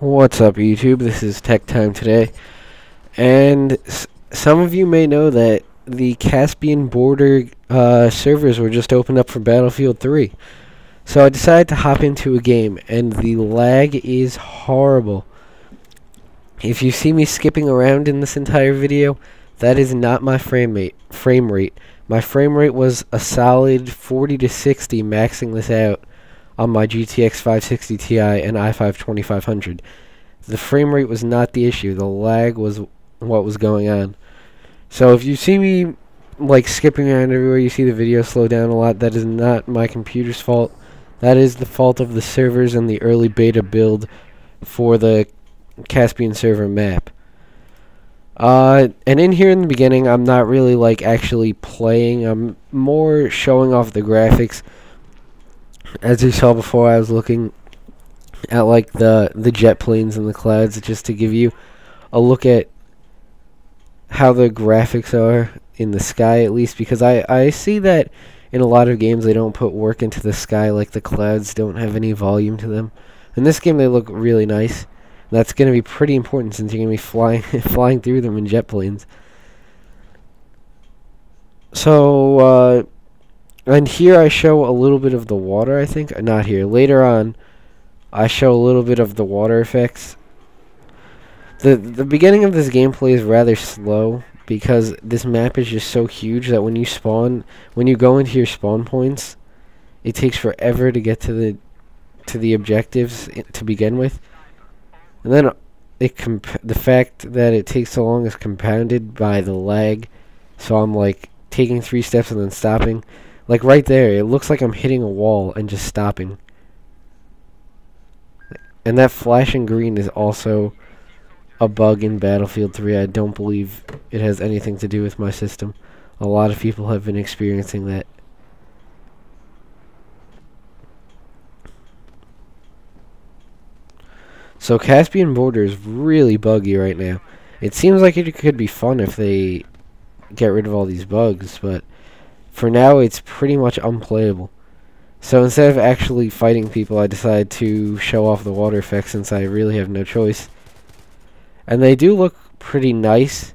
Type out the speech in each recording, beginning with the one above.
What's up, YouTube? This is Tech Time today, and some of you may know that the Caspian Border servers were just opened up for Battlefield 3. So I decided to hop into a game, and the lag is horrible. If you see me skipping around in this entire video, that is not my frame rate. My frame rate was a solid 40 to 60 maxing this out on my GTX 560 Ti and i5 2500. The frame rate was not the issue. The lag was what was going on. So if you see me like skipping around everywhere, you see the video slow down a lot, that is not my computer's fault. That is the fault of the servers and the early beta build for the Caspian server map. And in here in the beginning, I'm not really like actually playing. I'm more showing off the graphics. As you saw before, I was looking at like the jet planes and the clouds just to give you a look at how the graphics are in the sky, at least, because I see that in a lot of games they don't put work into the sky, like the clouds don't have any volume to them. In this game they look really nice. That's going to be pretty important since you're going to be flying through them in jet planes. So and here I show a little bit of the water, I think. Not here. Later on, I show a little bit of the water effects. The beginning of this gameplay is rather slow because this map is just so huge that when you go into your spawn points, it takes forever to get to the objectives to begin with. And then the fact that it takes so long is compounded by the lag. So I'm like taking 3 steps and then stopping. Like right there, it looks like I'm hitting a wall and just stopping. And that flashing green is also a bug in Battlefield 3. I don't believe it has anything to do with my system. A lot of people have been experiencing that. So Caspian Border is really buggy right now. It seems like it could be fun if they get rid of all these bugs, but for now, it's pretty much unplayable. So instead of actually fighting people, I decided to show off the water effects since I really have no choice. And they do look pretty nice.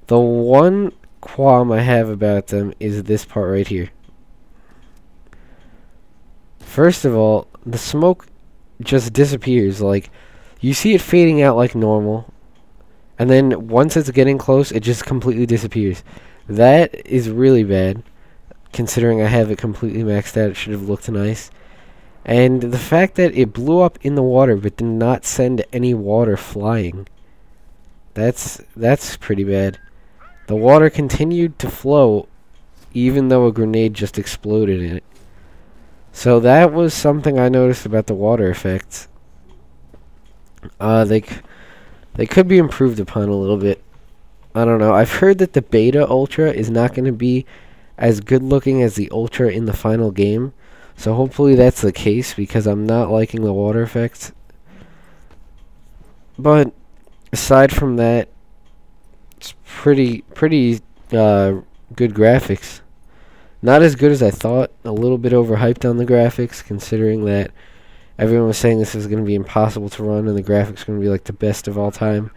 The one qualm I have about them is this part right here. First of all, the smoke just disappears. Like, you see it fading out like normal, and then once it's getting close, it just completely disappears. That is really bad. Considering I have it completely maxed out, it should have looked nice. And the fact that it blew up in the water but did not send any water flying, that's pretty bad. The water continued to flow even though a grenade just exploded in it. So that was something I noticed about the water effects. They could be improved upon a little bit. I don't know. I've heard that the beta Ultra is not going to be as good looking as the Ultra in the final game, so hopefully that's the case because I'm not liking the water effects. But aside from that, it's pretty good graphics. Not as good as I thought. A little bit overhyped on the graphics, considering that everyone was saying this is going to be impossible to run and the graphics are going to be like the best of all time.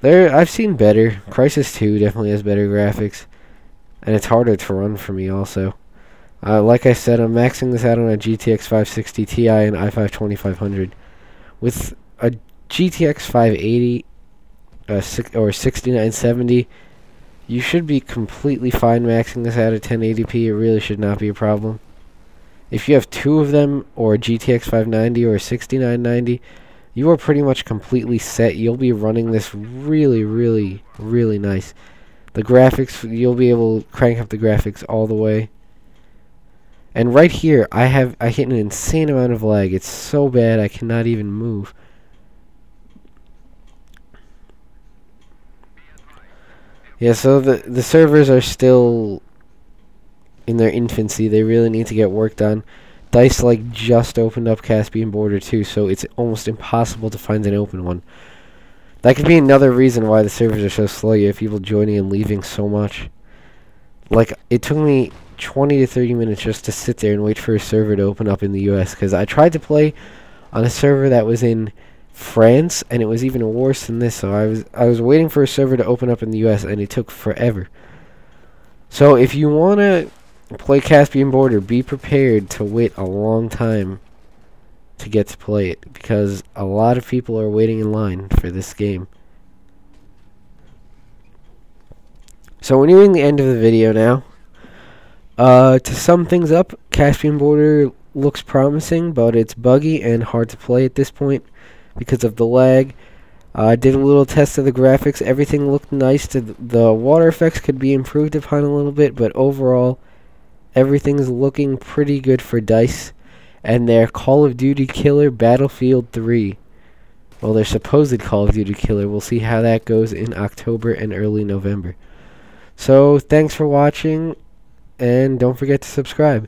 I've seen better. Crysis 2 definitely has better graphics. And it's harder to run for me also. Like I said, I'm maxing this out on a GTX 560 Ti and i5 2500. With a GTX 580 or 6970, you should be completely fine maxing this out at 1080p. It really should not be a problem. If you have 2 of them, or a GTX 590 or a 6990, you are pretty much completely set. You'll be running this really, really, really nice. The graphics, you'll be able to crank up the graphics all the way. And right here, I hit an insane amount of lag. It's so bad I cannot even move. Yeah, so the servers are still in their infancy. They really need to get work done. DICE like just opened up Caspian Border 2, so it's almost impossible to find an open one. That could be another reason why the servers are so slow. You have people joining and leaving so much. Like, it took me 20 to 30 minutes just to sit there and wait for a server to open up in the US, because I tried to play on a server that was in France, and it was even worse than this. So I was waiting for a server to open up in the US, and it took forever. So if you want to play Caspian Border, be prepared to wait a long time to get to play it, because a lot of people are waiting in line for this game. So we're nearing the end of the video now. To sum things up, Caspian Border looks promising, but it's buggy and hard to play at this point because of the lag. I did a little test of the graphics. Everything looked nice. The water effects could be improved upon a little bit, but overall, everything's looking pretty good for DICE and their Call of Duty killer, Battlefield 3. Well, their supposed Call of Duty killer. We'll see how that goes in October and early November. So, thanks for watching, and don't forget to subscribe.